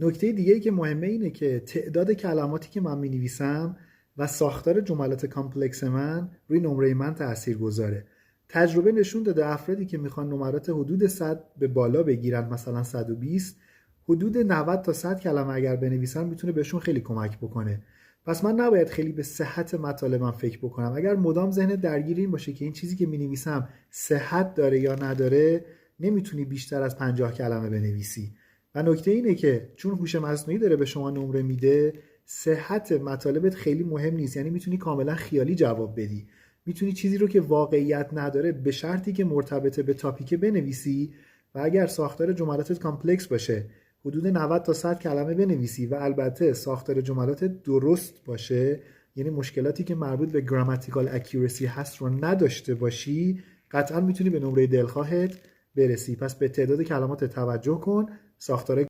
نکته دیگه‌ای که مهمه اینه که تعداد کلماتی که من می‌نویسم و ساختار جملات کامپلکس من روی نمره من تأثیر گذاره. تجربه نشون داده افرادی که میخوان نمرات حدود 100 به بالا بگیرن، مثلا 120، حدود 90 تا 100 کلمه اگر بنویسن میتونه بهشون خیلی کمک بکنه. پس من نباید خیلی به صحت مطالبم فکر بکنم. اگر مدام ذهن درگیر این باشه که این چیزی که مینویسم صحت داره یا نداره، نمیتونی بیشتر از 50 کلمه بنویسی. و نکته اینه که چون هوش مصنوعی داره به شما نمره میده، صحت مطالبت خیلی مهم نیست. یعنی میتونی کاملا خیالی جواب بدی، میتونی چیزی رو که واقعیت نداره به شرطی که مرتبط به تاپیک بنویسی و اگر ساختار جملاتت کامپلکس باشه حدود 90 تا 100 کلمه بنویسی و البته ساختار جملات درست باشه، یعنی مشکلاتی که مربوط به گراماتیکال اکیورسی هست رو نداشته باشی، قطعا میتونی به نمره دلخواهت برسی. پس به تعداد کلمات توجه کن، ساختار